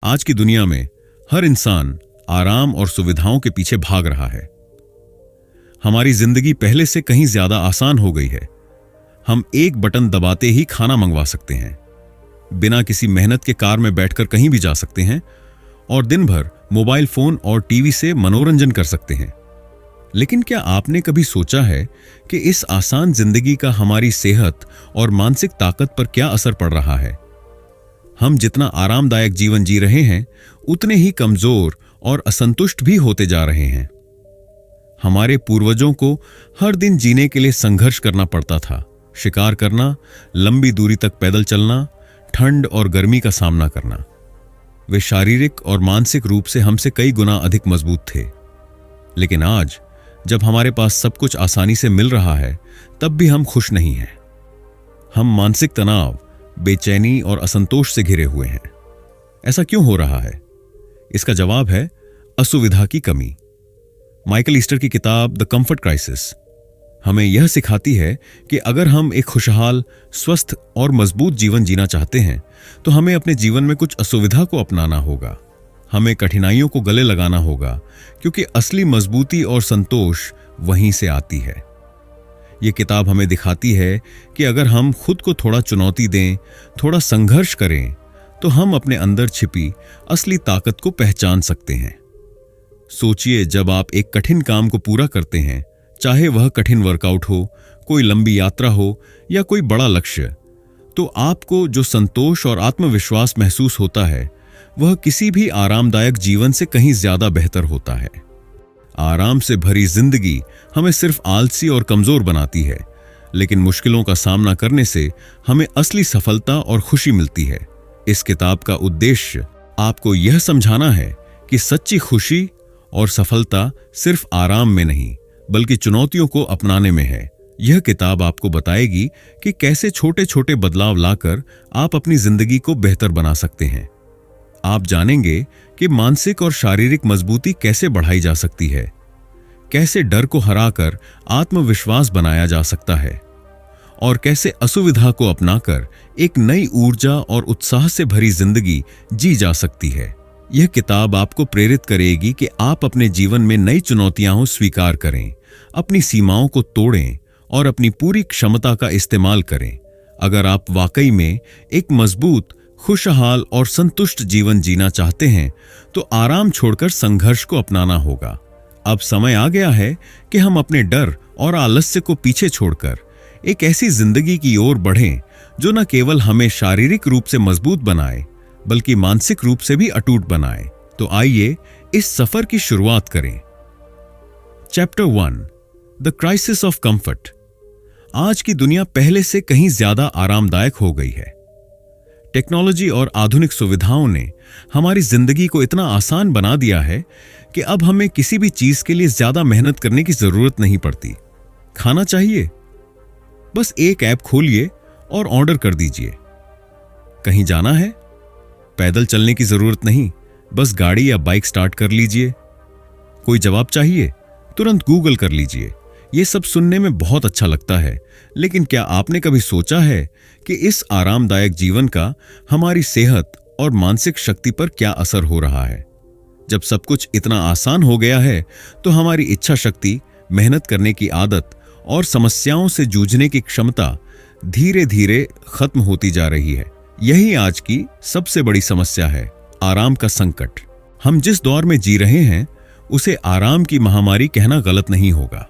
आज की दुनिया में हर इंसान आराम और सुविधाओं के पीछे भाग रहा है। हमारी जिंदगी पहले से कहीं ज्यादा आसान हो गई है। हम एक बटन दबाते ही खाना मंगवा सकते हैं, बिना किसी मेहनत के कार में बैठकर कहीं भी जा सकते हैं और दिन भर मोबाइल फोन और टीवी से मनोरंजन कर सकते हैं। लेकिन क्या आपने कभी सोचा है कि इस आसान जिंदगी का हमारी सेहत और मानसिक ताकत पर क्या असर पड़ रहा है? हम जितना आरामदायक जीवन जी रहे हैं, उतने ही कमजोर और असंतुष्ट भी होते जा रहे हैं। हमारे पूर्वजों को हर दिन जीने के लिए संघर्ष करना पड़ता था। शिकार करना, लंबी दूरी तक पैदल चलना, ठंड और गर्मी का सामना करना। वे शारीरिक और मानसिक रूप से हमसे कई गुना अधिक मजबूत थे। लेकिन आज जब हमारे पास सब कुछ आसानी से मिल रहा है, तब भी हम खुश नहीं हैं। हम मानसिक तनाव, बेचैनी और असंतोष से घिरे हुए हैं। ऐसा क्यों हो रहा है? इसका जवाब है असुविधा की कमी। माइकल ईस्टर की किताब द कंफर्ट क्राइसिस हमें यह सिखाती है कि अगर हम एक खुशहाल, स्वस्थ और मजबूत जीवन जीना चाहते हैं, तो हमें अपने जीवन में कुछ असुविधा को अपनाना होगा। हमें कठिनाइयों को गले लगाना होगा, क्योंकि असली मजबूती और संतोष वहीं से आती है। यह किताब हमें दिखाती है कि अगर हम खुद को थोड़ा चुनौती दें, थोड़ा संघर्ष करें, तो हम अपने अंदर छिपी असली ताकत को पहचान सकते हैं। सोचिए, जब आप एक कठिन काम को पूरा करते हैं, चाहे वह कठिन वर्कआउट हो, कोई लंबी यात्रा हो या कोई बड़ा लक्ष्य, तो आपको जो संतोष और आत्मविश्वास महसूस होता है, वह किसी भी आरामदायक जीवन से कहीं ज्यादा बेहतर होता है। आराम से भरी जिंदगी हमें सिर्फ आलसी और कमजोर बनाती है, लेकिन मुश्किलों का सामना करने से हमें असली सफलता और खुशी मिलती है। इस किताब का उद्देश्य आपको यह समझाना है कि सच्ची खुशी और सफलता सिर्फ आराम में नहीं, बल्कि चुनौतियों को अपनाने में है। यह किताब आपको बताएगी कि कैसे छोटे छोटे बदलाव लाकर आप अपनी जिंदगी को बेहतर बना सकते हैं। आप जानेंगे कि मानसिक और शारीरिक मजबूती कैसे बढ़ाई जा सकती है, कैसे डर को हराकर आत्मविश्वास बनाया जा सकता है और कैसे असुविधा को अपनाकर एक नई ऊर्जा और उत्साह से भरी जिंदगी जी जा सकती है। यह किताब आपको प्रेरित करेगी कि आप अपने जीवन में नई चुनौतियां स्वीकार करें, अपनी सीमाओं को तोड़ें और अपनी पूरी क्षमता का इस्तेमाल करें। अगर आप वाकई में एक मजबूत, खुशहाल और संतुष्ट जीवन जीना चाहते हैं, तो आराम छोड़कर संघर्ष को अपनाना होगा। अब समय आ गया है कि हम अपने डर और आलस्य को पीछे छोड़कर एक ऐसी जिंदगी की ओर बढ़ें जो न केवल हमें शारीरिक रूप से मजबूत बनाए, बल्कि मानसिक रूप से भी अटूट बनाए। तो आइए इस सफर की शुरुआत करें। Chapter 1, the crisis of comfort. आज की दुनिया पहले से कहीं ज्यादा आरामदायक हो गई है। टेक्नोलॉजी और आधुनिक सुविधाओं ने हमारी जिंदगी को इतना आसान बना दिया है कि अब हमें किसी भी चीज के लिए ज्यादा मेहनत करने की जरूरत नहीं पड़ती। खाना चाहिए, बस एक ऐप खोलिए और ऑर्डर कर दीजिए। कहीं जाना है, पैदल चलने की जरूरत नहीं, बस गाड़ी या बाइक स्टार्ट कर लीजिए। कोई जवाब चाहिए, तुरंत गूगल कर लीजिए। यह सब सुनने में बहुत अच्छा लगता है, लेकिन क्या आपने कभी सोचा है कि इस आरामदायक जीवन का हमारी सेहत और मानसिक शक्ति पर क्या असर हो रहा है? जब सब कुछ इतना आसान हो गया है, तो हमारी इच्छा शक्ति, मेहनत करने की आदत और समस्याओं से जूझने की क्षमता धीरे धीरे खत्म होती जा रही है। यही आज की सबसे बड़ी समस्या है, आराम का संकट। हम जिस दौर में जी रहे हैं, उसे आराम की महामारी कहना गलत नहीं होगा।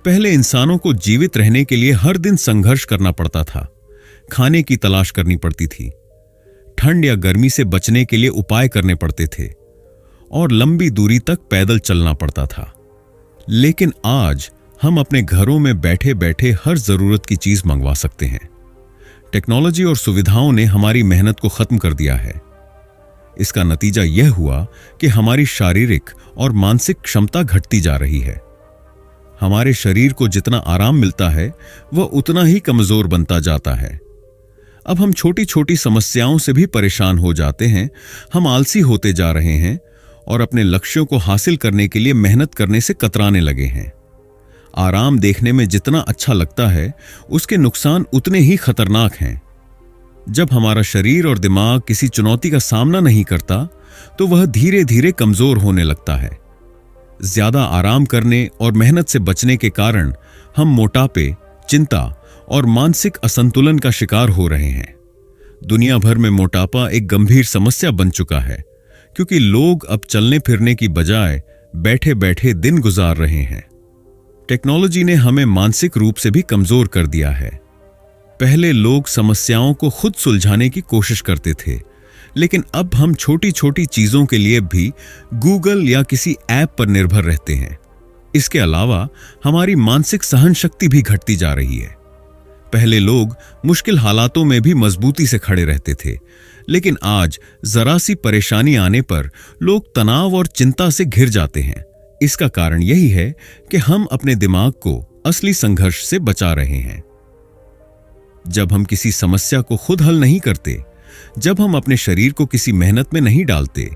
पहले इंसानों को जीवित रहने के लिए हर दिन संघर्ष करना पड़ता था। खाने की तलाश करनी पड़ती थी, ठंड या गर्मी से बचने के लिए उपाय करने पड़ते थे और लंबी दूरी तक पैदल चलना पड़ता था। लेकिन आज हम अपने घरों में बैठे बैठे हर जरूरत की चीज मंगवा सकते हैं। टेक्नोलॉजी और सुविधाओं ने हमारी मेहनत को खत्म कर दिया है। इसका नतीजा यह हुआ कि हमारी शारीरिक और मानसिक क्षमता घटती जा रही है। हमारे शरीर को जितना आराम मिलता है, वह उतना ही कमजोर बनता जाता है। अब हम छोटी छोटी समस्याओं से भी परेशान हो जाते हैं। हम आलसी होते जा रहे हैं और अपने लक्ष्यों को हासिल करने के लिए मेहनत करने से कतराने लगे हैं। आराम देखने में जितना अच्छा लगता है, उसके नुकसान उतने ही खतरनाक हैं। जब हमारा शरीर और दिमाग किसी चुनौती का सामना नहीं करता तो वह धीरे धीरे कमजोर होने लगता है। ज्यादा आराम करने और मेहनत से बचने के कारण हम मोटापे, चिंता और मानसिक असंतुलन का शिकार हो रहे हैं। दुनिया भर में मोटापा एक गंभीर समस्या बन चुका है क्योंकि लोग अब चलने फिरने की बजाय बैठे बैठे दिन गुजार रहे हैं। टेक्नोलॉजी ने हमें मानसिक रूप से भी कमजोर कर दिया है। पहले लोग समस्याओं को खुद सुलझाने की कोशिश करते थे, लेकिन अब हम छोटी छोटी चीजों के लिए भी गूगल या किसी ऐप पर निर्भर रहते हैं। इसके अलावा हमारी मानसिक सहन शक्ति भी घटती जा रही है। पहले लोग मुश्किल हालातों में भी मजबूती से खड़े रहते थे, लेकिन आज जरा सी परेशानी आने पर लोग तनाव और चिंता से घिर जाते हैं। इसका कारण यही है कि हम अपने दिमाग को असली संघर्ष से बचा रहे हैं। जब हम किसी समस्या को खुद हल नहीं करते, जब हम अपने शरीर को किसी मेहनत में नहीं डालते,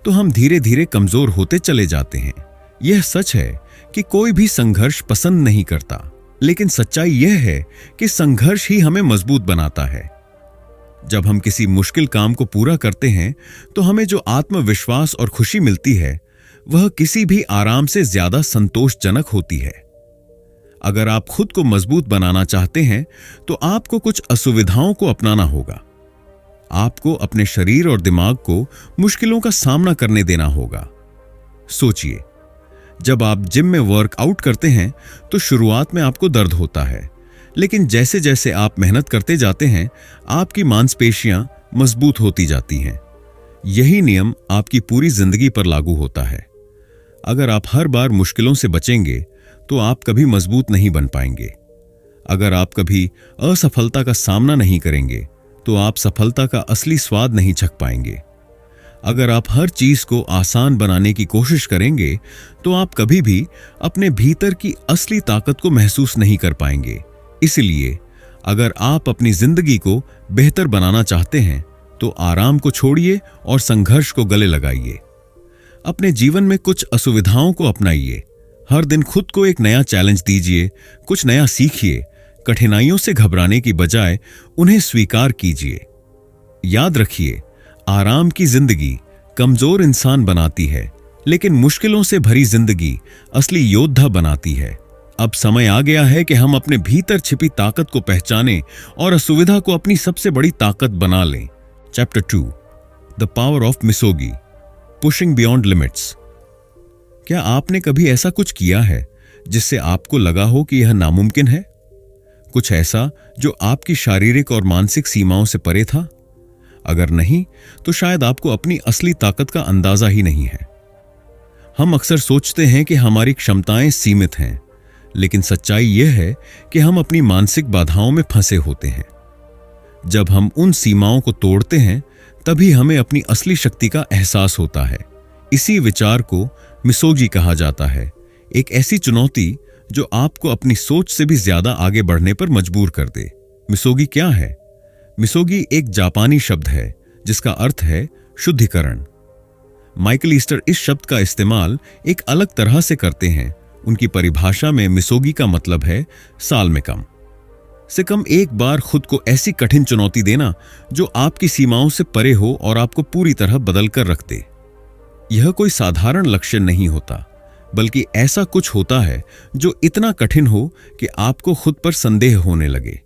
तो हम धीरे धीरे कमजोर होते चले जाते हैं। यह सच है कि कोई भी संघर्ष पसंद नहीं करता, लेकिन सच्चाई यह है कि संघर्ष ही हमें मजबूत बनाता है। जब हम किसी मुश्किल काम को पूरा करते हैं तो हमें जो आत्मविश्वास और खुशी मिलती है वह किसी भी आराम से ज्यादा संतोषजनक होती है। अगर आप खुद को मजबूत बनाना चाहते हैं तो आपको कुछ असुविधाओं को अपनाना होगा। आपको अपने शरीर और दिमाग को मुश्किलों का सामना करने देना होगा। सोचिए, जब आप जिम में वर्कआउट करते हैं तो शुरुआत में आपको दर्द होता है, लेकिन जैसे जैसे आप मेहनत करते जाते हैं आपकी मांसपेशियां मजबूत होती जाती हैं। यही नियम आपकी पूरी जिंदगी पर लागू होता है। अगर आप हर बार मुश्किलों से बचेंगे तो आप कभी मजबूत नहीं बन पाएंगे। अगर आप कभी असफलता का सामना नहीं करेंगे तो आप सफलता का असली स्वाद नहीं चख पाएंगे। अगर आप हर चीज को आसान बनाने की कोशिश करेंगे तो आप कभी भी अपने भीतर की असली ताकत को महसूस नहीं कर पाएंगे। इसलिए अगर आप अपनी जिंदगी को बेहतर बनाना चाहते हैं तो आराम को छोड़िए और संघर्ष को गले लगाइए। अपने जीवन में कुछ असुविधाओं को अपनाइए। हर दिन खुद को एक नया चैलेंज दीजिए, कुछ नया सीखिए। कठिनाइयों से घबराने की बजाय उन्हें स्वीकार कीजिए। याद रखिए, आराम की जिंदगी कमजोर इंसान बनाती है, लेकिन मुश्किलों से भरी जिंदगी असली योद्धा बनाती है। अब समय आ गया है कि हम अपने भीतर छिपी ताकत को पहचानें और असुविधा को अपनी सबसे बड़ी ताकत बना लें। Chapter 2, the power of Misogi, pushing beyond limits. क्या आपने कभी ऐसा कुछ किया है जिससे आपको लगा हो कि यह नामुमकिन है? कुछ ऐसा जो आपकी शारीरिक और मानसिक सीमाओं से परे था? अगर नहीं, तो शायद आपको अपनी असली ताकत का अंदाजा ही नहीं है। हम अक्सर सोचते हैं कि हमारी क्षमताएं सीमित हैं, लेकिन सच्चाई यह है कि हम अपनी मानसिक बाधाओं में फंसे होते हैं। जब हम उन सीमाओं को तोड़ते हैं तभी हमें अपनी असली शक्ति का एहसास होता है। इसी विचार को मिसोगी कहा जाता है, एक ऐसी चुनौती जो आपको अपनी सोच से भी ज्यादा आगे बढ़ने पर मजबूर कर दे। मिसोगी क्या है? मिसोगी एक जापानी शब्द है जिसका अर्थ है शुद्धिकरण। माइकल ईस्टर इस शब्द का इस्तेमाल एक अलग तरह से करते हैं। उनकी परिभाषा में मिसोगी का मतलब है साल में कम से कम एक बार खुद को ऐसी कठिन चुनौती देना जो आपकी सीमाओं से परे हो और आपको पूरी तरह बदल कर रख दे। यह कोई साधारण लक्ष्य नहीं होता, बल्कि ऐसा कुछ होता है जो इतना कठिन हो कि आपको खुद पर संदेह होने लगे।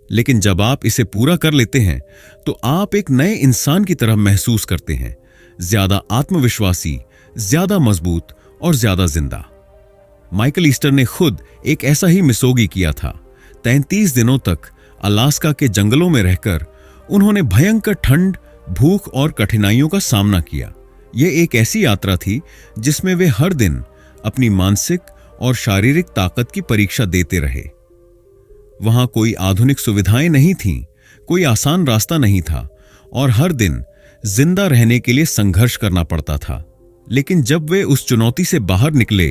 लेकिन जब आप इसे पूरा कर लेते हैं तो आप एक नए इंसान की तरह महसूस करते हैं, ज्यादा आत्मविश्वासी, ज्यादा मजबूत और ज्यादा जिंदा। माइकल ईस्टर ने खुद एक ऐसा ही मिसोगी किया था। 33 दिनों तक अलास्का के जंगलों में रहकर उन्होंने भयंकर ठंड, भूख और कठिनाइयों का सामना किया। यह एक ऐसी यात्रा थी जिसमें वे हर दिन अपनी मानसिक और शारीरिक ताकत की परीक्षा देते रहे। वहां कोई आधुनिक सुविधाएं नहीं थीं, कोई आसान रास्ता नहीं था और हर दिन जिंदा रहने के लिए संघर्ष करना पड़ता था। लेकिन जब वे उस चुनौती से बाहर निकले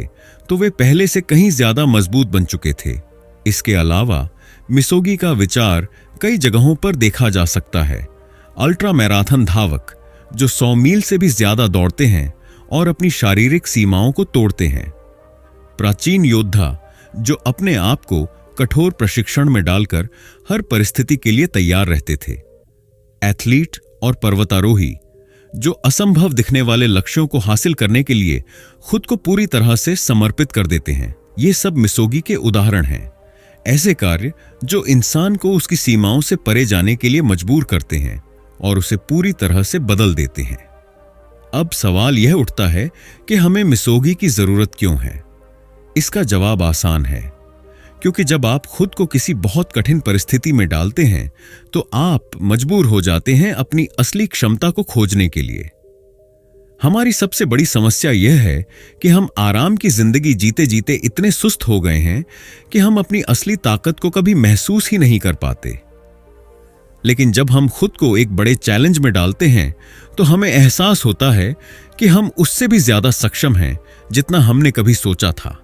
तो वे पहले से कहीं ज्यादा मजबूत बन चुके थे। इसके अलावा मिसोगी का विचार कई जगहों पर देखा जा सकता है। अल्ट्रा मैराथन धावक जो 100 मील से भी ज्यादा दौड़ते हैं और अपनी शारीरिक सीमाओं को तोड़ते हैं। प्राचीन योद्धा जो अपने आप को कठोर प्रशिक्षण में डालकर हर परिस्थिति के लिए तैयार रहते थे। एथलीट और पर्वतारोही जो असंभव दिखने वाले लक्ष्यों को हासिल करने के लिए खुद को पूरी तरह से समर्पित कर देते हैं। ये सब मिसोगी के उदाहरण हैं। ऐसे कार्य जो इंसान को उसकी सीमाओं से परे जाने के लिए मजबूर करते हैं और उसे पूरी तरह से बदल देते हैं। अब सवाल यह उठता है कि हमें मिसोगी की जरूरत क्यों है? इसका जवाब आसान है, क्योंकि जब आप खुद को किसी बहुत कठिन परिस्थिति में डालते हैं तो आप मजबूर हो जाते हैं अपनी असली क्षमता को खोजने के लिए। हमारी सबसे बड़ी समस्या यह है कि हम आराम की जिंदगी जीते जीते इतने सुस्त हो गए हैं कि हम अपनी असली ताकत को कभी महसूस ही नहीं कर पाते। लेकिन जब हम खुद को एक बड़े चैलेंज में डालते हैं तो हमें एहसास होता है कि हम उससे भी ज्यादा सक्षम हैं जितना हमने कभी सोचा था।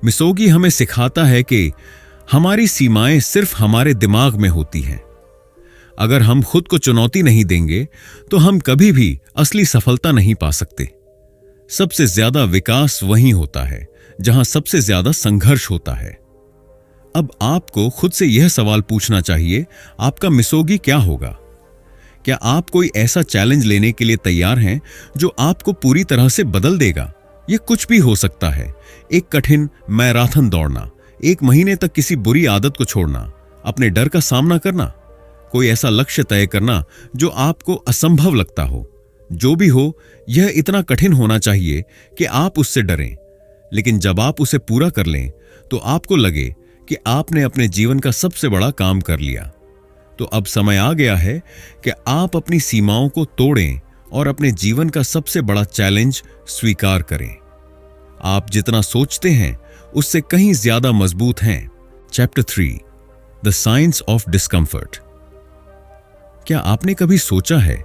मिसोगी हमें सिखाता है कि हमारी सीमाएं सिर्फ हमारे दिमाग में होती हैं। अगर हम खुद को चुनौती नहीं देंगे तो हम कभी भी असली सफलता नहीं पा सकते। सबसे ज्यादा विकास वहीं होता है जहां सबसे ज्यादा संघर्ष होता है। अब आपको खुद से यह सवाल पूछना चाहिए, आपका मिसोगी क्या होगा? क्या आप कोई ऐसा चैलेंज लेने के लिए तैयार हैं जो आपको पूरी तरह से बदल देगा? यह कुछ भी हो सकता है। एक कठिन मैराथन दौड़ना, 1 महीने तक किसी बुरी आदत को छोड़ना, अपने डर का सामना करना, कोई ऐसा लक्ष्य तय करना जो आपको असंभव लगता हो। जो भी हो, यह इतना कठिन होना चाहिए कि आप उससे डरें, लेकिन जब आप उसे पूरा कर लें तो आपको लगे कि आपने अपने जीवन का सबसे बड़ा काम कर लिया। तो अब समय आ गया है कि आप अपनी सीमाओं को तोड़ें और अपने जीवन का सबसे बड़ा चैलेंज स्वीकार करें। आप जितना सोचते हैं उससे कहीं ज्यादा मजबूत हैं। Chapter 3, the science of discomfort. क्या आपने कभी सोचा है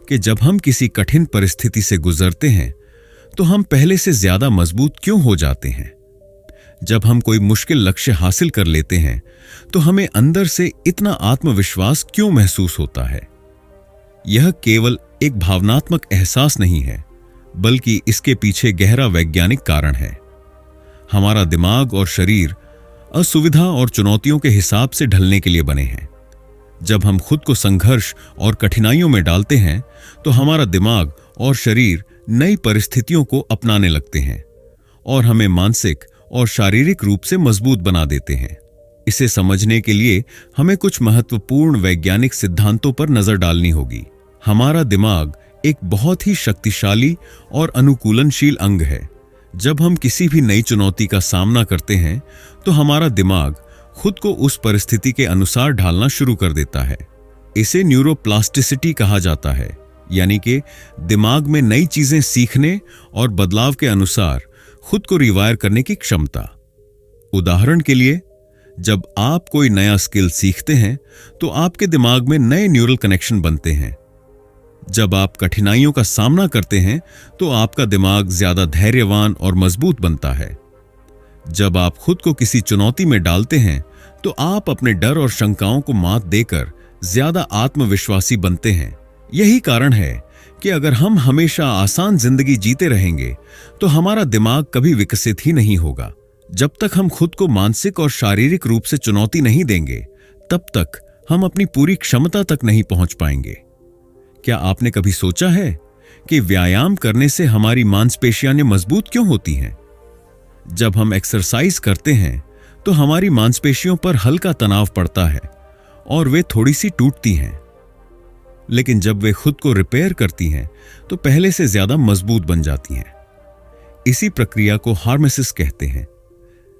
कि जब हम किसी कठिन परिस्थिति से गुजरते हैं तो हम पहले से ज्यादा मजबूत क्यों हो जाते हैं? जब हम कोई मुश्किल लक्ष्य हासिल कर लेते हैं तो हमें अंदर से इतना आत्मविश्वास क्यों महसूस होता है? यह केवल एक भावनात्मक एहसास नहीं है, बल्कि इसके पीछे गहरा वैज्ञानिक कारण है। हमारा दिमाग और शरीर असुविधा और चुनौतियों के हिसाब से ढलने के लिए बने हैं। जब हम खुद को संघर्ष और कठिनाइयों में डालते हैं तो हमारा दिमाग और शरीर नई परिस्थितियों को अपनाने लगते हैं और हमें मानसिक और शारीरिक रूप से मजबूत बना देते हैं। इसे समझने के लिए हमें कुछ महत्वपूर्ण वैज्ञानिक सिद्धांतों पर नजर डालनी होगी। हमारा दिमाग एक बहुत ही शक्तिशाली और अनुकूलनशील अंग है। जब हम किसी भी नई चुनौती का सामना करते हैं तो हमारा दिमाग खुद को उस परिस्थिति के अनुसार ढालना शुरू कर देता है। इसे न्यूरोप्लास्टिसिटी कहा जाता है, यानी कि दिमाग में नई चीजें सीखने और बदलाव के अनुसार खुद को रिवायर करने की क्षमता। उदाहरण के लिए, जब आप कोई नया स्किल सीखते हैं तो आपके दिमाग में नए न्यूरल कनेक्शन बनते हैं। जब आप कठिनाइयों का सामना करते हैं तो आपका दिमाग ज्यादा धैर्यवान और मजबूत बनता है। जब आप खुद को किसी चुनौती में डालते हैं तो आप अपने डर और शंकाओं को मात देकर ज्यादा आत्मविश्वासी बनते हैं। यही कारण है कि अगर हम हमेशा आसान जिंदगी जीते रहेंगे तो हमारा दिमाग कभी विकसित ही नहीं होगा। जब तक हम खुद को मानसिक और शारीरिक रूप से चुनौती नहीं देंगे, तब तक हम अपनी पूरी क्षमता तक नहीं पहुंच पाएंगे। क्या आपने कभी सोचा है कि व्यायाम करने से हमारी मांसपेशियां मजबूत क्यों होती हैं? जब हम एक्सरसाइज करते हैं तो हमारी मांसपेशियों पर हल्का तनाव पड़ता है और वे थोड़ी सी टूटती हैं, लेकिन जब वे खुद को रिपेयर करती हैं तो पहले से ज्यादा मजबूत बन जाती हैं। इसी प्रक्रिया को हार्मेसिस कहते हैं,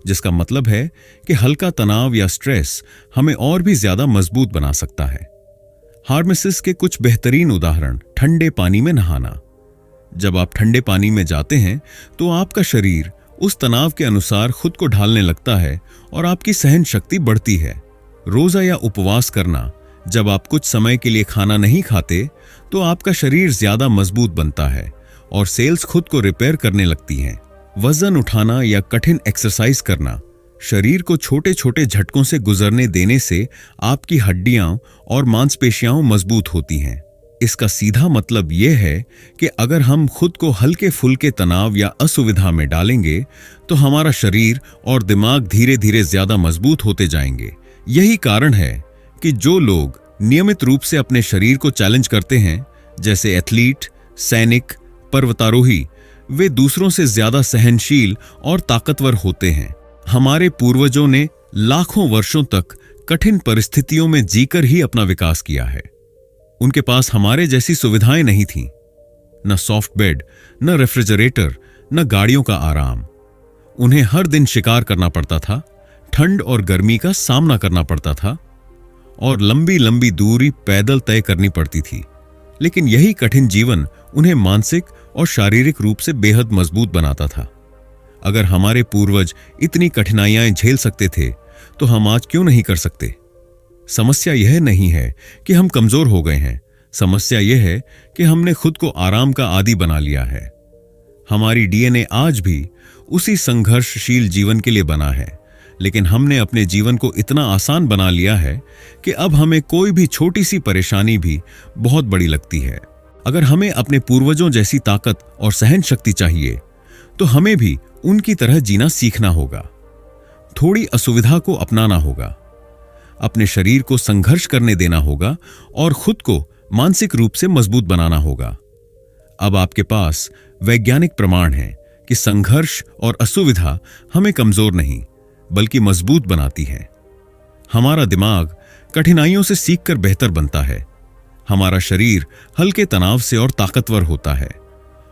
जिसका मतलब है कि हल्का तनाव या स्ट्रेस हमें और भी ज्यादा मजबूत बना सकता है। हार्मेसिस के कुछ बेहतरीन उदाहरण: ठंडे पानी में नहाना। जब आप ठंडे पानी में जाते हैं तो आपका शरीर उस तनाव के अनुसार खुद को ढालने लगता है और आपकी सहन शक्ति बढ़ती है। रोजा या उपवास करना: जब आप कुछ समय के लिए खाना नहीं खाते तो आपका शरीर ज्यादा मजबूत बनता है और सेल्स खुद को रिपेयर करने लगती हैं। वजन उठाना या कठिन एक्सरसाइज करना: शरीर को छोटे छोटे झटकों से गुजरने देने से आपकी हड्डियां और मांसपेशियां मजबूत होती हैं। इसका सीधा मतलब यह है कि अगर हम खुद को हल्के फुल्के तनाव या असुविधा में डालेंगे तो हमारा शरीर और दिमाग धीरे धीरे ज्यादा मजबूत होते जाएंगे। यही कारण है कि जो लोग नियमित रूप से अपने शरीर को चैलेंज करते हैं, जैसे एथलीट, सैनिक, पर्वतारोही, वे दूसरों से ज्यादा सहनशील और ताकतवर होते हैं। हमारे पूर्वजों ने लाखों वर्षों तक कठिन परिस्थितियों में जीकर ही अपना विकास किया है। उनके पास हमारे जैसी सुविधाएं नहीं थीं, न सॉफ्ट बेड, न रेफ्रिजरेटर, न गाड़ियों का आराम। उन्हें हर दिन शिकार करना पड़ता था, ठंड और गर्मी का सामना करना पड़ता था और लंबी लंबी दूरी पैदल तय करनी पड़ती थी। लेकिन यही कठिन जीवन उन्हें मानसिक और शारीरिक रूप से बेहद मजबूत बनाता था। अगर हमारे पूर्वज इतनी कठिनाइयां झेल सकते थे तो हम आज क्यों नहीं कर सकते? समस्या यह नहीं है कि हम कमजोर हो गए हैं, समस्या यह है कि हमने खुद को आराम का आदी बना लिया है। हमारी डीएनए आज भी उसी संघर्षशील जीवन के लिए बना है, लेकिन हमने अपने जीवन को इतना आसान बना लिया है कि अब हमें कोई भी छोटी सी परेशानी भी बहुत बड़ी लगती है। अगर हमें अपने पूर्वजों जैसी ताकत और सहन शक्ति चाहिए तो हमें भी उनकी तरह जीना सीखना होगा। थोड़ी असुविधा को अपनाना होगा, अपने शरीर को संघर्ष करने देना होगा और खुद को मानसिक रूप से मजबूत बनाना होगा। अब आपके पास वैज्ञानिक प्रमाण है कि संघर्ष और असुविधा हमें कमजोर नहीं बल्कि मजबूत बनाती है। हमारा दिमाग कठिनाइयों से सीखकर बेहतर बनता है, हमारा शरीर हल्के तनाव से और ताकतवर होता है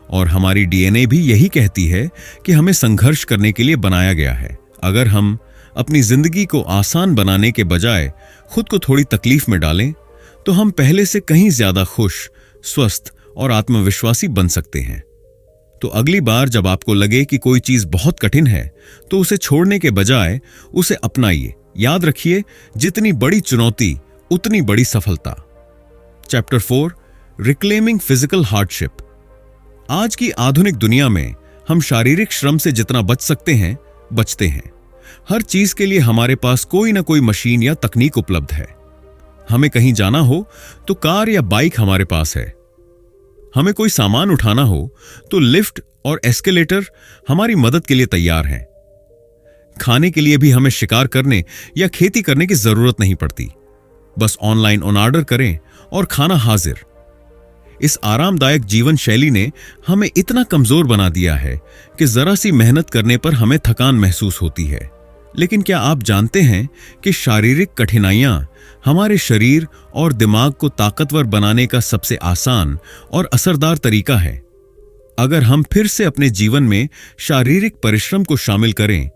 और हमारी डीएनए भी यही कहती है कि हमें संघर्ष करने के लिए बनाया गया है। अगर हम अपनी जिंदगी को आसान बनाने के बजाय खुद को थोड़ी तकलीफ में डालें तो हम पहले से कहीं ज्यादा खुश, स्वस्थ और आत्मविश्वासी बन सकते हैं। तो अगली बार जब आपको लगे कि कोई चीज बहुत कठिन है तो उसे छोड़ने के बजाय उसे अपनाइए। याद रखिए, जितनी बड़ी चुनौती उतनी बड़ी सफलता। Chapter 4, reclaiming physical hardship. आज की आधुनिक दुनिया में हम शारीरिक श्रम से जितना बच सकते हैं बचते हैं। हर चीज के लिए हमारे पास कोई ना कोई मशीन या तकनीक उपलब्ध है। हमें कहीं जाना हो तो कार या बाइक हमारे पास है, हमें कोई सामान उठाना हो तो लिफ्ट और एस्केलेटर हमारी मदद के लिए तैयार हैं। खाने के लिए भी हमें शिकार करने या खेती करने की जरूरत नहीं पड़ती, बस ऑनलाइन ऑर्डर करें और खाना हाजिर। इस आरामदायक जीवन शैली ने हमें इतना कमजोर बना दिया है कि जरा सी मेहनत करने पर हमें थकान महसूस होती है। लेकिन क्या आप जानते हैं कि शारीरिक कठिनाइयां हमारे शरीर और दिमाग को ताकतवर बनाने का सबसे आसान और असरदार तरीका है? अगर हम फिर से अपने जीवन में शारीरिक परिश्रम को शामिल करें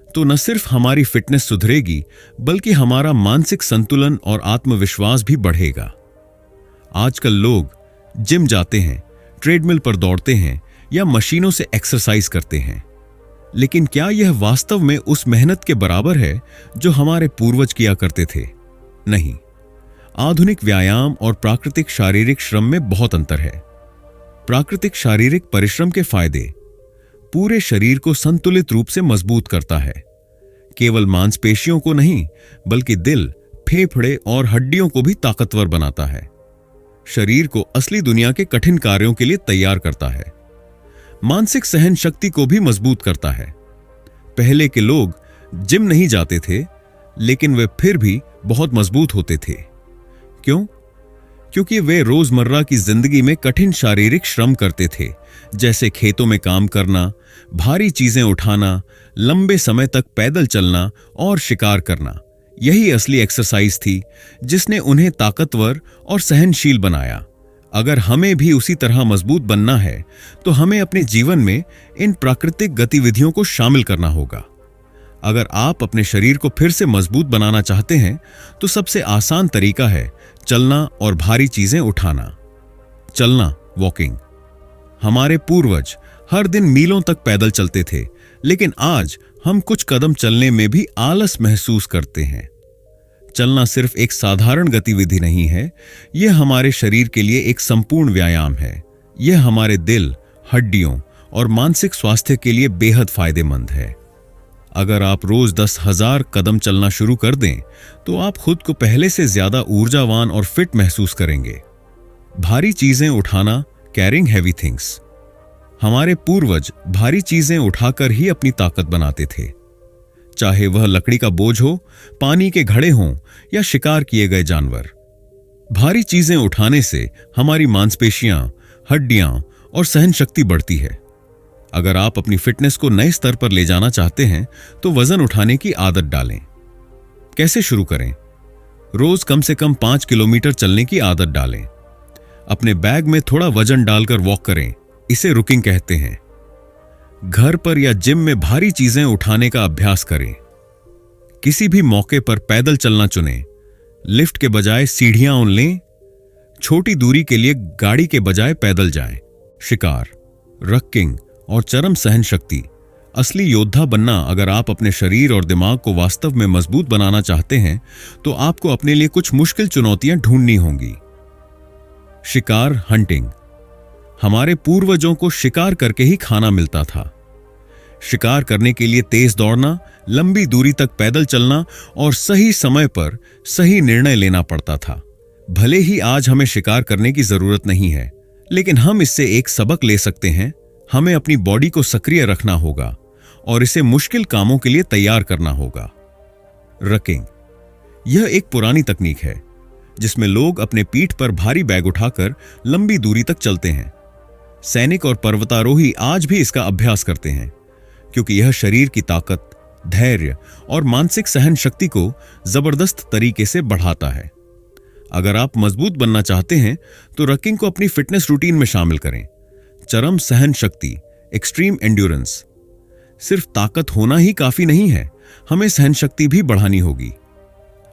तो न सिर्फ हमारी फिटनेस सुधरेगी बल्कि हमारा मानसिक संतुलन और आत्मविश्वास भी बढ़ेगा। आजकल लोग जिम जाते हैं, ट्रेडमिल पर दौड़ते हैं या मशीनों से एक्सरसाइज करते हैं, लेकिन क्या यह वास्तव में उस मेहनत के बराबर है जो हमारे पूर्वज किया करते थे? नहीं। आधुनिक व्यायाम और प्राकृतिक शारीरिक श्रम में बहुत अंतर है। प्राकृतिक शारीरिक परिश्रम के फायदे पूरे शरीर को संतुलित रूप से मजबूत करता है, केवल मांसपेशियों को नहीं बल्कि दिल, फेफड़े और हड्डियों को भी ताकतवर बनाता है। शरीर को असली दुनिया के कठिन कार्यों के लिए तैयार करता है। मानसिक सहन शक्ति को भी मजबूत करता है। पहले के लोग जिम नहीं जाते थे लेकिन वे फिर भी बहुत मजबूत होते थे। क्यों? क्योंकि वे रोजमर्रा की जिंदगी में कठिन शारीरिक श्रम करते थे, जैसे खेतों में काम करना, भारी चीजें उठाना, लंबे समय तक पैदल चलना और शिकार करना। यही असली एक्सरसाइज थी जिसने उन्हें ताकतवर और सहनशील बनाया। अगर हमें भी उसी तरह मजबूत बनना है तो हमें अपने जीवन में इन प्राकृतिक गतिविधियों को शामिल करना होगा। अगर आप अपने शरीर को फिर से मजबूत बनाना चाहते हैं तो सबसे आसान तरीका है चलना और भारी चीजें उठाना। चलना, वॉकिंग। हमारे पूर्वज हर दिन मीलों तक पैदल चलते थे, लेकिन आज हम कुछ कदम चलने में भी आलस महसूस करते हैं। चलना सिर्फ एक साधारण गतिविधि नहीं है, यह हमारे शरीर के लिए एक संपूर्ण व्यायाम है। यह हमारे दिल, हड्डियों और मानसिक स्वास्थ्य के लिए बेहद फायदेमंद है। अगर आप रोज 10,000 कदम चलना शुरू कर दें तो आप खुद को पहले से ज्यादा ऊर्जावान और फिट महसूस करेंगे। भारी चीजें उठाना, कैरिंग हैवी थिंग्स। हमारे पूर्वज भारी चीजें उठाकर ही अपनी ताकत बनाते थे, चाहे वह लकड़ी का बोझ हो, पानी के घड़े हों या शिकार किए गए जानवर। भारी चीजें उठाने से हमारी मांसपेशियां, हड्डियां और सहन शक्ति बढ़ती है। अगर आप अपनी फिटनेस को नए स्तर पर ले जाना चाहते हैं तो वजन उठाने की आदत डालें। कैसे शुरू करें? रोज कम से कम 5 किलोमीटर चलने की आदत डालें। अपने बैग में थोड़ा वजन डालकर वॉक करें, इसे रुकिंग कहते हैं। घर पर या जिम में भारी चीजें उठाने का अभ्यास करें। किसी भी मौके पर पैदल चलना चुनें, लिफ्ट के बजाय सीढ़ियां लें। छोटी दूरी के लिए गाड़ी के बजाय पैदल जाएं। शिकार, रक्किंग और चरम सहन शक्ति। असली योद्धा बनना। अगर आप अपने शरीर और दिमाग को वास्तव में मजबूत बनाना चाहते हैं तो आपको अपने लिए कुछ मुश्किल चुनौतियां ढूंढनी होंगी। शिकार, हंटिंग। हमारे पूर्वजों को शिकार करके ही खाना मिलता था। शिकार करने के लिए तेज दौड़ना, लंबी दूरी तक पैदल चलना और सही समय पर सही निर्णय लेना पड़ता था। भले ही आज हमें शिकार करने की जरूरत नहीं है, लेकिन हम इससे एक सबक ले सकते हैं। हमें अपनी बॉडी को सक्रिय रखना होगा और इसे मुश्किल कामों के लिए तैयार करना होगा। रकिंग, यह एक पुरानी तकनीक है जिसमें लोग अपने पीठ पर भारी बैग उठाकर लंबी दूरी तक चलते हैं। सैनिक और पर्वतारोही आज भी इसका अभ्यास करते हैं क्योंकि यह शरीर की ताकत, धैर्य और मानसिक सहन शक्ति को जबरदस्त तरीके से बढ़ाता है। अगर आप मजबूत बनना चाहते हैं तो रकिंग को अपनी फिटनेस रूटीन में शामिल करें। चरम सहन शक्ति, एक्सट्रीम एंड्योरेंस। सिर्फ ताकत होना ही काफी नहीं है, हमें सहन शक्ति भी बढ़ानी होगी।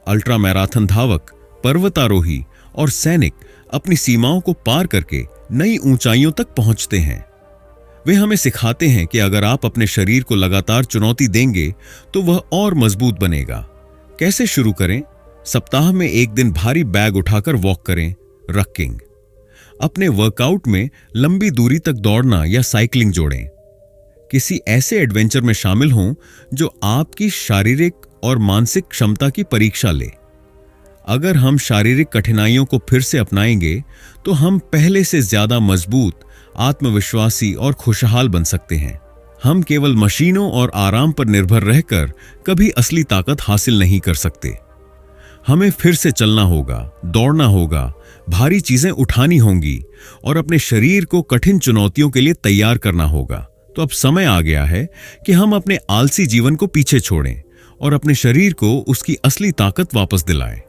अल्ट्रा मैराथन धावक, पर्वतारोही और सैनिक अपनी सीमाओं को पार करके नई ऊंचाइयों तक पहुंचते हैं। वे हमें सिखाते हैं कि अगर आप अपने शरीर को लगातार चुनौती देंगे तो वह और मजबूत बनेगा। कैसे शुरू करें? सप्ताह में एक दिन भारी बैग उठाकर वॉक करें। रकिंग। अपने वर्कआउट में लंबी दूरी तक दौड़ना या साइकिलिंग जोड़ें। किसी ऐसे एडवेंचर में शामिल हों जो आपकी शारीरिक और मानसिक क्षमता की परीक्षा ले। अगर हम शारीरिक कठिनाइयों को फिर से अपनाएंगे तो हम पहले से ज्यादा मजबूत, आत्मविश्वासी और खुशहाल बन सकते हैं। हम केवल मशीनों और आराम पर निर्भर रहकर कभी असली ताकत हासिल नहीं कर सकते। हमें फिर से चलना होगा, दौड़ना होगा, भारी चीजें उठानी होंगी और अपने शरीर को कठिन चुनौतियों के लिए तैयार करना होगा। तो अब समय आ गया है कि हम अपने आलसी जीवन को पीछे छोड़ें और अपने शरीर को उसकी असली ताकत वापस दिलाएं।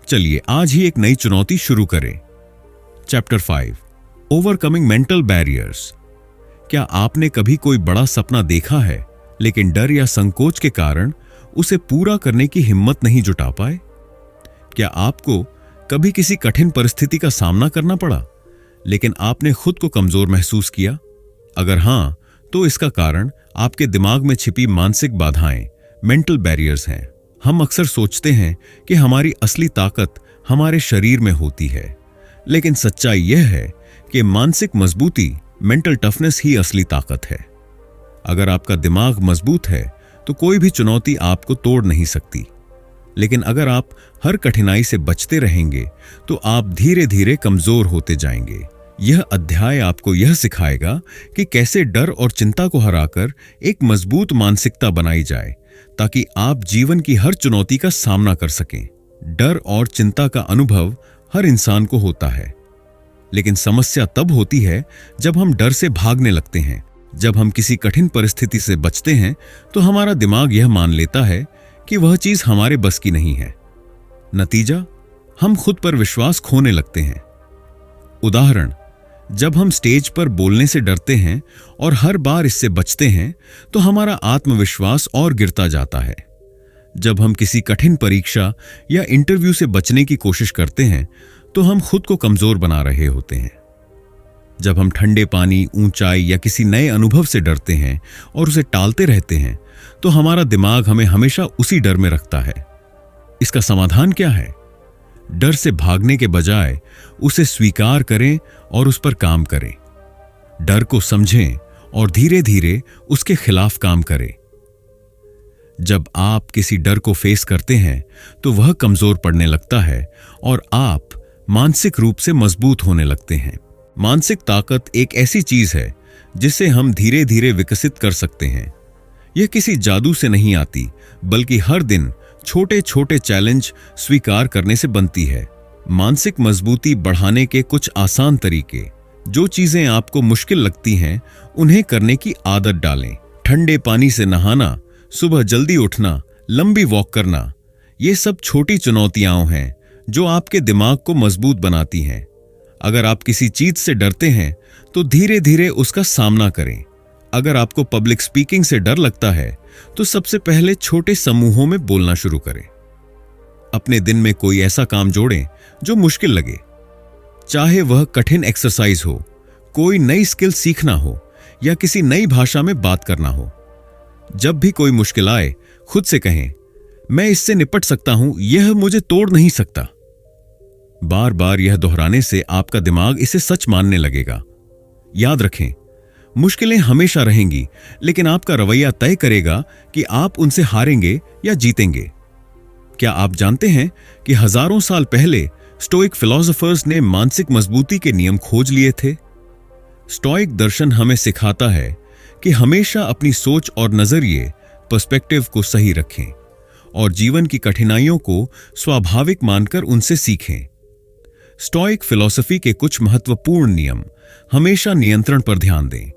चलिए आज ही एक नई चुनौती शुरू करें। Chapter 5, overcoming mental barriers. क्या आपने कभी कोई बड़ा सपना देखा है लेकिन डर या संकोच के कारण उसे पूरा करने की हिम्मत नहीं जुटा पाए? क्या आपको कभी किसी कठिन परिस्थिति का सामना करना पड़ा लेकिन आपने खुद को कमजोर महसूस किया? अगर हां, तो इसका कारण आपके दिमाग में छिपी मानसिक बाधाएं, मेंटल बैरियर्स हैं। हम अक्सर सोचते हैं कि हमारी असली ताकत हमारे शरीर में होती है, लेकिन सच्चाई यह है कि मानसिक मजबूती, मेंटल टफनेस ही असली ताकत है। अगर आपका दिमाग मजबूत है तो कोई भी चुनौती आपको तोड़ नहीं सकती। लेकिन अगर आप हर कठिनाई से बचते रहेंगे तो आप धीरे धीरे कमजोर होते जाएंगे। यह अध्याय आपको यह सिखाएगा कि कैसे डर और चिंता को हराकर एक मजबूत मानसिकता बनाई जाए ताकि आप जीवन की हर चुनौती का सामना कर सकें। डर और चिंता का अनुभव हर इंसान को होता है, लेकिन समस्या तब होती है जब हम डर से भागने लगते हैं। जब हम किसी कठिन परिस्थिति से बचते हैं तो हमारा दिमाग यह मान लेता है कि वह चीज हमारे बस की नहीं है। नतीजा, हम खुद पर विश्वास खोने लगते हैं। उदाहरण, जब हम स्टेज पर बोलने से डरते हैं और हर बार इससे बचते हैं तो हमारा आत्मविश्वास और गिरता जाता है। जब हम किसी कठिन परीक्षा या इंटरव्यू से बचने की कोशिश करते हैं तो हम खुद को कमजोर बना रहे होते हैं। जब हम ठंडे पानी, ऊंचाई या किसी नए अनुभव से डरते हैं और उसे टालते रहते हैं तो हमारा दिमाग हमें हमेशा उसी डर में रखता है। इसका समाधान क्या है? डर से भागने के बजाय उसे स्वीकार करें और उस पर काम करें। डर को समझें और धीरे धीरे उसके खिलाफ काम करें। जब आप किसी डर को फेस करते हैं तो वह कमजोर पड़ने लगता है और आप मानसिक रूप से मजबूत होने लगते हैं। मानसिक ताकत एक ऐसी चीज है जिसे हम धीरे धीरे विकसित कर सकते हैं। यह किसी जादू से नहीं आती, बल्कि हर दिन छोटे छोटे चैलेंज स्वीकार करने से बनती है। मानसिक मजबूती बढ़ाने के कुछ आसान तरीके। जो चीजें आपको मुश्किल लगती हैं, उन्हें करने की आदत डालें। ठंडे पानी से नहाना, सुबह जल्दी उठना, लंबी वॉक करना, ये सब छोटी चुनौतियां हैं जो आपके दिमाग को मजबूत बनाती हैं। अगर आप किसी चीज से डरते हैं तो धीरे धीरे उसका सामना करें। अगर आपको पब्लिक स्पीकिंग से डर लगता है तो सबसे पहले छोटे समूहों में बोलना शुरू करें। अपने दिन में कोई ऐसा काम जोड़ें जो मुश्किल लगे, चाहे वह कठिन एक्सरसाइज हो, कोई नई स्किल सीखना हो या किसी नई भाषा में बात करना हो। जब भी कोई मुश्किल आए, खुद से कहें, मैं इससे निपट सकता हूं, यह मुझे तोड़ नहीं सकता। बार बार यह दोहराने से आपका दिमाग इसे सच मानने लगेगा। याद रखें, मुश्किलें हमेशा रहेंगी, लेकिन आपका रवैया तय करेगा कि आप उनसे हारेंगे या जीतेंगे। क्या आप जानते हैं कि हजारों साल पहले स्टोइक फिलोसोफर्स ने मानसिक मजबूती के नियम खोज लिए थे? स्टोइक दर्शन हमें सिखाता है कि हमेशा अपनी सोच और नजरिए, पर्सपेक्टिव को सही रखें और जीवन की कठिनाइयों को स्वाभाविक मानकर उनसे सीखें। स्टोइक फिलॉसफी के कुछ महत्वपूर्ण नियम। हमेशा नियंत्रण पर ध्यान दें।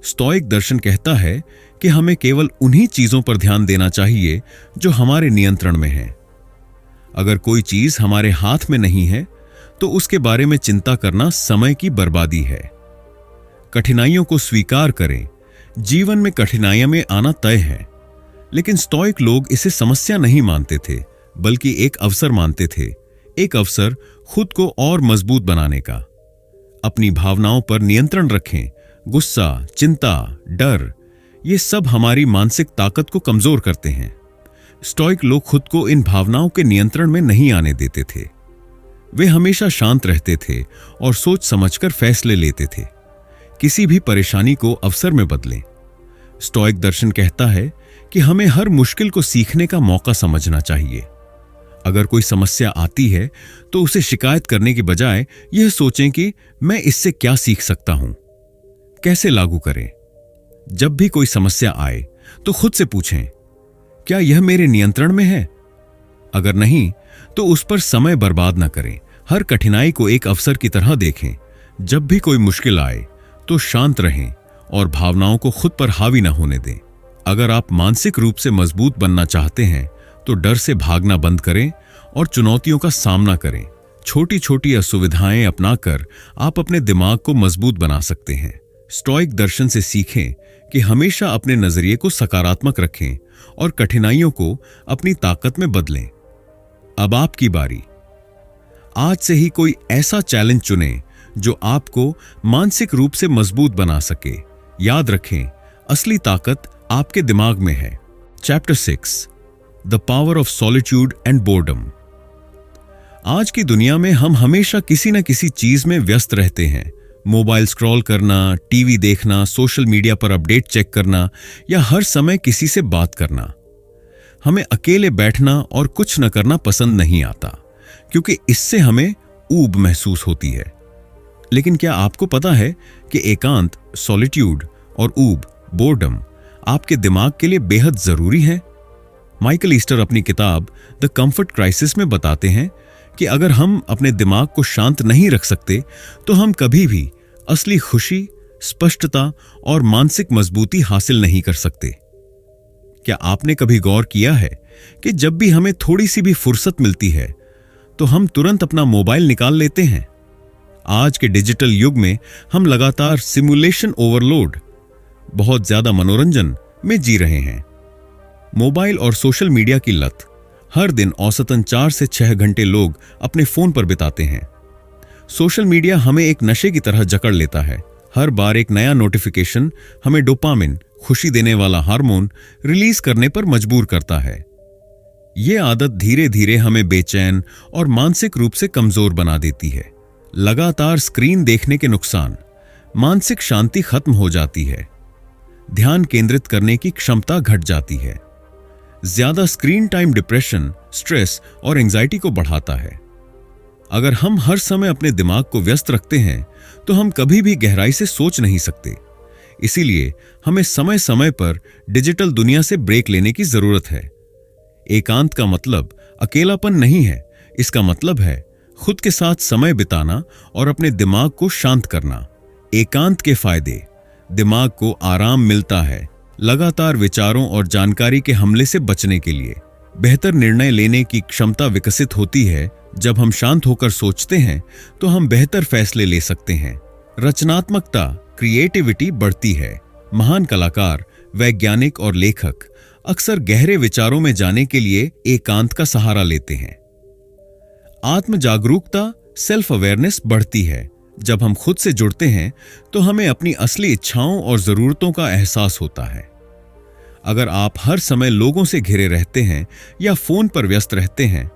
स्टोइक दर्शन कहता है कि हमें केवल उन्हीं चीजों पर ध्यान देना चाहिए जो हमारे नियंत्रण में हैं। अगर कोई चीज हमारे हाथ में नहीं है तो उसके बारे में चिंता करना समय की बर्बादी है। कठिनाइयों को स्वीकार करें। जीवन में कठिनाइयां में आना तय है, लेकिन स्टोइक लोग इसे समस्या नहीं मानते थे, बल्कि एक अवसर मानते थे। एक अवसर खुद को और मजबूत बनाने का। अपनी भावनाओं पर नियंत्रण रखें। गुस्सा, चिंता, डर, ये सब हमारी मानसिक ताकत को कमजोर करते हैं। स्टोइक लोग खुद को इन भावनाओं के नियंत्रण में नहीं आने देते थे। वे हमेशा शांत रहते थे और सोच समझकर फैसले लेते थे। किसी भी परेशानी को अवसर में बदलें। स्टोइक दर्शन कहता है कि हमें हर मुश्किल को सीखने का मौका समझना चाहिए। अगर कोई समस्या आती है तो उसे शिकायत करने के बजाय यह सोचें कि मैं इससे क्या सीख सकता हूं, कैसे लागू करें। जब भी कोई समस्या आए तो खुद से पूछें, क्या यह मेरे नियंत्रण में है? अगर नहीं तो उस पर समय बर्बाद न करें। हर कठिनाई को एक अवसर की तरह देखें। जब भी कोई मुश्किल आए तो शांत रहें और भावनाओं को खुद पर हावी न होने दें। अगर आप मानसिक रूप से मजबूत बनना चाहते हैं तो डर से भागना बंद करें और चुनौतियों का सामना करें। छोटी छोटी असुविधाएं अपनाकर आप अपने दिमाग को मजबूत बना सकते हैं। स्टोइक दर्शन से सीखें कि हमेशा अपने नजरिए को सकारात्मक रखें और कठिनाइयों को अपनी ताकत में बदलें। अब आपकी बारी। आज से ही कोई ऐसा चैलेंज चुनें जो आपको मानसिक रूप से मजबूत बना सके। याद रखें, असली ताकत आपके दिमाग में है। Chapter 6, the power of solitude and boredom. आज की दुनिया में हम हमेशा किसी न किसी चीज में व्यस्त रहते हैं। मोबाइल स्क्रॉल करना, टीवी देखना, सोशल मीडिया पर अपडेट चेक करना या हर समय किसी से बात करना। हमें अकेले बैठना और कुछ न करना पसंद नहीं आता, क्योंकि इससे हमें ऊब महसूस होती है। लेकिन क्या आपको पता है कि एकांत, सॉलिट्यूड और ऊब, बोर्डम आपके दिमाग के लिए बेहद जरूरी है? माइकल ईस्टर अपनी किताब द कंफर्ट क्राइसिस में बताते हैं कि अगर हम अपने दिमाग को शांत नहीं रख सकते तो हम कभी भी असली खुशी, स्पष्टता और मानसिक मजबूती हासिल नहीं कर सकते। क्या आपने कभी गौर किया है कि जब भी हमें थोड़ी सी भी फुर्सत मिलती है तो हम तुरंत अपना मोबाइल निकाल लेते हैं? आज के डिजिटल युग में हम लगातार सिमुलेशन ओवरलोड, बहुत ज्यादा मनोरंजन में जी रहे हैं। मोबाइल और सोशल मीडिया की लत। हर दिन औसतन 4 से 6 घंटे लोग अपने फोन पर बिताते हैं। सोशल मीडिया हमें एक नशे की तरह जकड़ लेता है। हर बार एक नया नोटिफिकेशन हमें डोपामिन, खुशी देने वाला हार्मोन रिलीज करने पर मजबूर करता है। यह आदत धीरे धीरे हमें बेचैन और मानसिक रूप से कमजोर बना देती है। लगातार स्क्रीन देखने के नुकसान। मानसिक शांति खत्म हो जाती है। ध्यान केंद्रित करने की क्षमता घट जाती है। ज्यादा स्क्रीन टाइम डिप्रेशन, स्ट्रेस और एंजाइटी को बढ़ाता है। अगर हम हर समय अपने दिमाग को व्यस्त रखते हैं तो हम कभी भी गहराई से सोच नहीं सकते। इसीलिए हमें समय समय पर डिजिटल दुनिया से ब्रेक लेने की जरूरत है। एकांत का मतलब अकेलापन नहीं है, इसका मतलब है खुद के साथ समय बिताना और अपने दिमाग को शांत करना। एकांत के फायदे। दिमाग को आराम मिलता है, लगातार विचारों और जानकारी के हमले से बचने के लिए। बेहतर निर्णय लेने की क्षमता विकसित होती है। जब हम शांत होकर सोचते हैं तो हम बेहतर फैसले ले सकते हैं। रचनात्मकता, क्रिएटिविटी बढ़ती है। महान कलाकार, वैज्ञानिक और लेखक अक्सर गहरे विचारों में जाने के लिए एकांत का सहारा लेते हैं। आत्म जागरूकता, सेल्फ अवेयरनेस बढ़ती है। जब हम खुद से जुड़ते हैं तो हमें अपनी असली इच्छाओं और जरूरतों का एहसास होता है। अगर आप हर समय लोगों से घिरे रहते हैं या फोन पर व्यस्त रहते हैं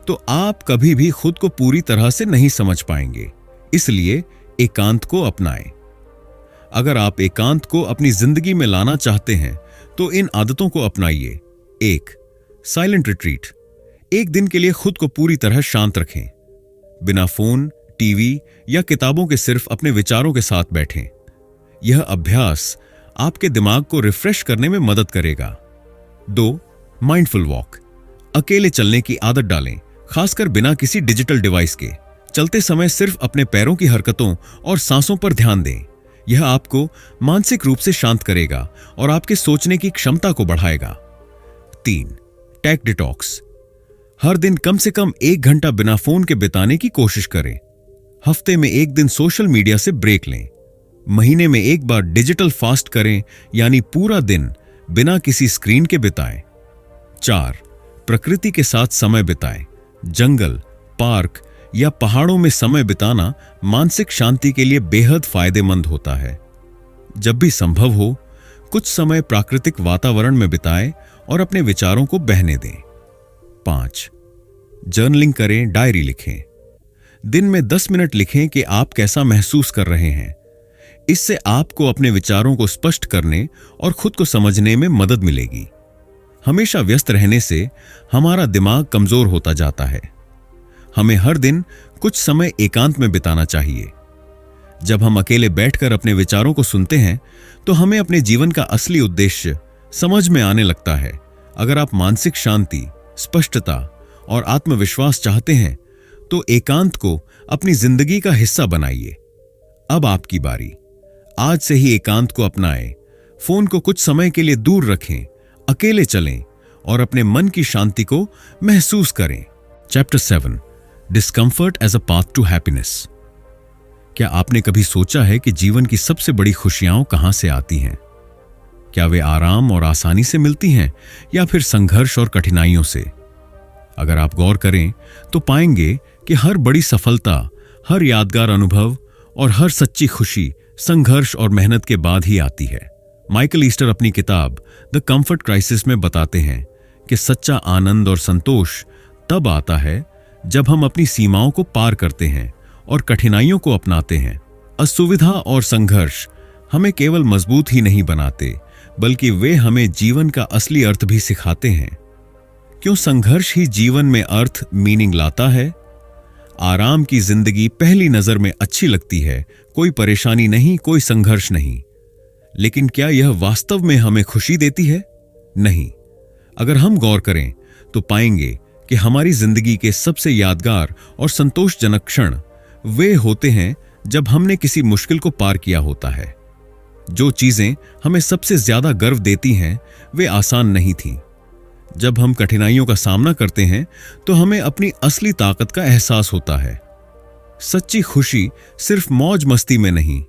तो आप कभी भी खुद को पूरी तरह से नहीं समझ पाएंगे। इसलिए एकांत को अपनाएं। अगर आप एकांत को अपनी जिंदगी में लाना चाहते हैं तो इन आदतों को अपनाइए। 1. Silent retreat. एक दिन के लिए खुद को पूरी तरह शांत रखें। बिना फोन, टीवी या किताबों के सिर्फ अपने विचारों के साथ बैठें। यह अभ्यास आपके दिमाग को रिफ्रेश करने में मदद करेगा। 2. Mindful walk. अकेले चलने की आदत डालें, खासकर बिना किसी डिजिटल डिवाइस के। चलते समय सिर्फ अपने पैरों की हरकतों और सांसों पर ध्यान दें। यह आपको मानसिक रूप से शांत करेगा और आपके सोचने की क्षमता को बढ़ाएगा। 3. Take detox. हर दिन कम से कम 1 घंटा बिना फोन के बिताने की कोशिश करें। हफ्ते में 1 दिन सोशल मीडिया से ब्रेक लें। महीने में 1 बार डिजिटल फास्ट करें, यानी पूरा दिन बिना किसी स्क्रीन के बिताएं। 4. प्रकृति के साथ समय बिताएं। जंगल, पार्क या पहाड़ों में समय बिताना मानसिक शांति के लिए बेहद फायदेमंद होता है। जब भी संभव हो, कुछ समय प्राकृतिक वातावरण में बिताएं और अपने विचारों को बहने दें। 5. जर्नलिंग करें, डायरी लिखें। दिन में 10 मिनट लिखें कि आप कैसा महसूस कर रहे हैं। इससे आपको अपने विचारों को स्पष्ट करने और खुद को समझने में मदद मिलेगी। हमेशा व्यस्त रहने से हमारा दिमाग कमजोर होता जाता है। हमें हर दिन कुछ समय एकांत में बिताना चाहिए। जब हम अकेले बैठकर अपने विचारों को सुनते हैं तो हमें अपने जीवन का असली उद्देश्य समझ में आने लगता है। अगर आप मानसिक शांति, स्पष्टता और आत्मविश्वास चाहते हैं तो एकांत को अपनी जिंदगी का हिस्सा बनाइए। अब आपकी बारी। आज से ही एकांत को अपनाएं। फोन को कुछ समय के लिए दूर रखें, अकेले चलें और अपने मन की शांति को महसूस करें। Chapter 7, discomfort as a path to happiness. क्या आपने कभी सोचा है कि जीवन की सबसे बड़ी खुशियां कहां से आती हैं? क्या वे आराम और आसानी से मिलती हैं या फिर संघर्ष और कठिनाइयों से? अगर आप गौर करें तो पाएंगे कि हर बड़ी सफलता, हर यादगार अनुभव और हर सच्ची खुशी संघर्ष और मेहनत के बाद ही आती है। माइकल ईस्टर अपनी किताब द कंफर्ट क्राइसिस में बताते हैं कि सच्चा आनंद और संतोष तब आता है जब हम अपनी सीमाओं को पार करते हैं और कठिनाइयों को अपनाते हैं। असुविधा और संघर्ष हमें केवल मजबूत ही नहीं बनाते, बल्कि वे हमें जीवन का असली अर्थ भी सिखाते हैं। क्यों संघर्ष ही जीवन में अर्थ, मीनिंग लाता है? आराम की जिंदगी पहली नजर में अच्छी लगती है, कोई परेशानी नहीं, कोई संघर्ष नहीं। लेकिन क्या यह वास्तव में हमें खुशी देती है? नहीं। अगर हम गौर करें तो पाएंगे कि हमारी जिंदगी के सबसे यादगार और संतोषजनक क्षण वे होते हैं जब हमने किसी मुश्किल को पार किया होता है। जो चीजें हमें सबसे ज्यादा गर्व देती हैं वे आसान नहीं थीं। जब हम कठिनाइयों का सामना करते हैं तो हमें अपनी असली ताकत का एहसास होता है। सच्ची खुशी सिर्फ मौज मस्ती में नहीं,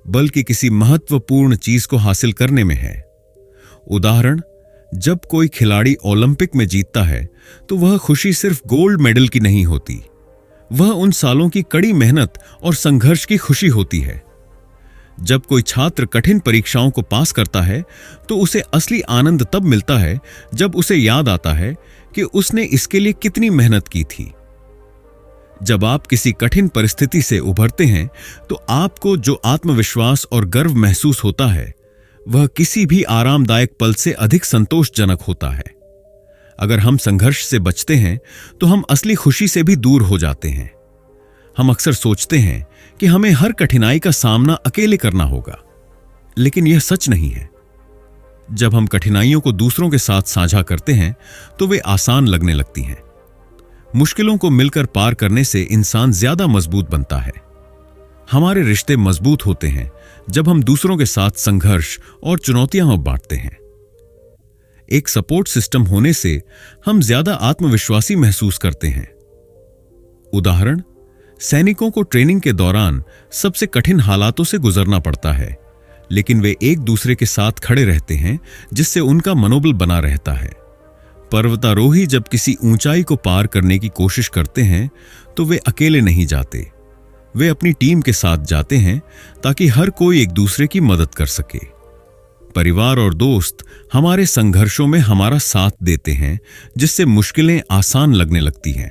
बल्कि किसी महत्वपूर्ण चीज को हासिल करने में है। उदाहरण, जब कोई खिलाड़ी ओलंपिक में जीतता है तो वह खुशी सिर्फ गोल्ड मेडल की नहीं होती, वह उन सालों की कड़ी मेहनत और संघर्ष की खुशी होती है। जब कोई छात्र कठिन परीक्षाओं को पास करता है तो उसे असली आनंद तब मिलता है जब उसे याद आता है कि उसने इसके लिए कितनी मेहनत की थी। जब आप किसी कठिन परिस्थिति से उभरते हैं तो आपको जो आत्मविश्वास और गर्व महसूस होता है वह किसी भी आरामदायक पल से अधिक संतोषजनक होता है। अगर हम संघर्ष से बचते हैं तो हम असली खुशी से भी दूर हो जाते हैं। हम अक्सर सोचते हैं कि हमें हर कठिनाई का सामना अकेले करना होगा, लेकिन यह सच नहीं है। जब हम कठिनाइयों को दूसरों के साथ साझा करते हैं तो वे आसान लगने लगती हैं। मुश्किलों को मिलकर पार करने से इंसान ज्यादा मजबूत बनता है। हमारे रिश्ते मजबूत होते हैं जब हम दूसरों के साथ संघर्ष और चुनौतियां बांटते हैं। एक सपोर्ट सिस्टम होने से हम ज्यादा आत्मविश्वासी महसूस करते हैं। उदाहरण, सैनिकों को ट्रेनिंग के दौरान सबसे कठिन हालातों से गुजरना पड़ता है, लेकिन वे एक दूसरे के साथ खड़े रहते हैं, जिससे उनका मनोबल बना रहता है। पर्वतारोही जब किसी ऊंचाई को पार करने की कोशिश करते हैं तो वे अकेले नहीं जाते, वे अपनी टीम के साथ जाते हैं ताकि हर कोई एक दूसरे की मदद कर सके। परिवार और दोस्त हमारे संघर्षों में हमारा साथ देते हैं, जिससे मुश्किलें आसान लगने लगती हैं।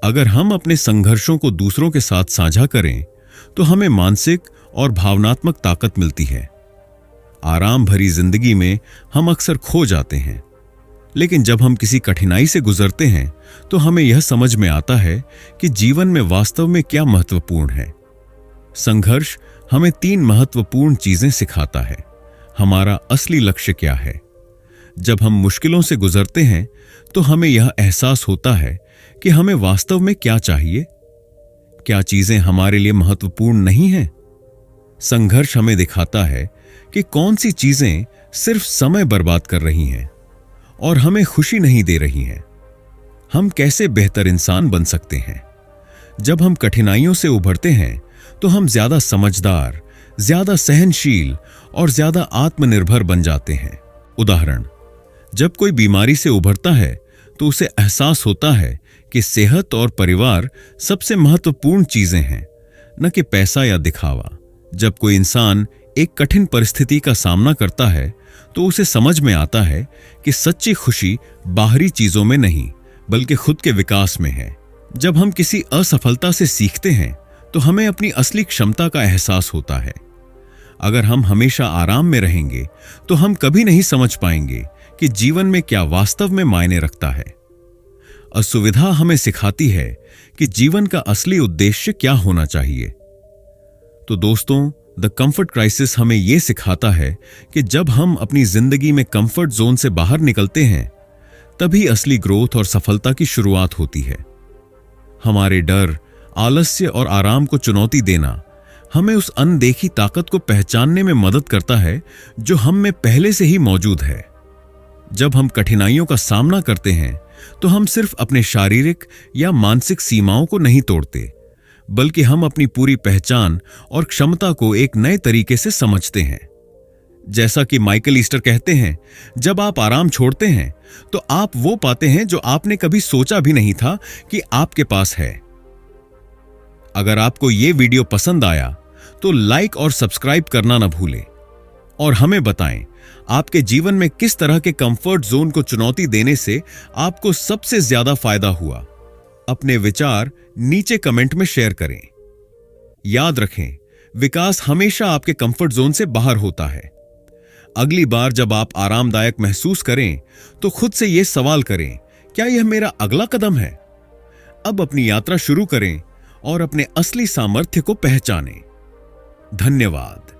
अगर हम अपने संघर्षों को दूसरों के साथ साझा करें तो हमें मानसिक और भावनात्मक ताकत मिलती है। आराम भरी जिंदगी में हम अक्सर खो जाते हैं, लेकिन जब हम किसी कठिनाई से गुजरते हैं तो हमें यह समझ में आता है कि जीवन में वास्तव में क्या महत्वपूर्ण है। संघर्ष हमें 3 महत्वपूर्ण चीजें सिखाता है। हमारा असली लक्ष्य क्या है? जब हम मुश्किलों से गुजरते हैं तो हमें यह एहसास होता है कि हमें वास्तव में क्या चाहिए, क्या चीजें हमारे लिए महत्वपूर्ण नहीं हैं। संघर्ष हमें दिखाता है कि कौन सी चीजें सिर्फ समय बर्बाद कर रही हैं और हमें खुशी नहीं दे रही हैं। हम कैसे बेहतर इंसान बन सकते हैं? जब हम कठिनाइयों से उभरते हैं तो हम ज्यादा समझदार, ज्यादा सहनशील और ज्यादा आत्मनिर्भर बन जाते हैं। उदाहरण, जब कोई बीमारी से उभरता है तो उसे एहसास होता है कि सेहत और परिवार सबसे महत्वपूर्ण चीजें हैं, न कि पैसा या दिखावा। जब कोई इंसान एक कठिन परिस्थिति का सामना करता है तो उसे समझ में आता है कि सच्ची खुशी बाहरी चीजों में नहीं, बल्कि खुद के विकास में है। जब हम किसी असफलता से सीखते हैं तो हमें अपनी असली क्षमता का एहसास होता है। अगर हम हमेशा आराम में रहेंगे तो हम कभी नहीं समझ पाएंगे कि जीवन में क्या वास्तव में मायने रखता है। असुविधा हमें सिखाती है कि जीवन का असली उद्देश्य क्या होना चाहिए। तो दोस्तों, द कंफर्ट क्राइसिस हमें यह सिखाता है कि जब हम अपनी जिंदगी में कंफर्ट जोन से बाहर निकलते हैं तभी असली ग्रोथ और सफलता की शुरुआत होती है। हमारे डर, आलस्य और आराम को चुनौती देना हमें उस अनदेखी ताकत को पहचानने में मदद करता है जो हम में पहले से ही मौजूद है। जब हम कठिनाइयों का सामना करते हैं तो हम सिर्फ अपने शारीरिक या मानसिक सीमाओं को नहीं तोड़ते, बल्कि हम अपनी पूरी पहचान और क्षमता को एक नए तरीके से समझते हैं। जैसा कि माइकल ईस्टर कहते हैं, जब आप आराम छोड़ते हैं तो आप वो पाते हैं जो आपने कभी सोचा भी नहीं था कि आपके पास है। अगर आपको ये वीडियो पसंद आया तो लाइक और सब्सक्राइब करना ना भूलें और हमें बताएं आपके जीवन में किस तरह के कंफर्ट जोन को चुनौती देने से आपको सबसे ज्यादा फायदा हुआ। अपने विचार नीचे कमेंट में शेयर करें। याद रखें, विकास हमेशा आपके कंफर्ट जोन से बाहर होता है। अगली बार जब आप आरामदायक महसूस करें तो खुद से यह सवाल करें, क्या यह मेरा अगला कदम है? अब अपनी यात्रा शुरू करें और अपने असली सामर्थ्य को पहचानें। धन्यवाद।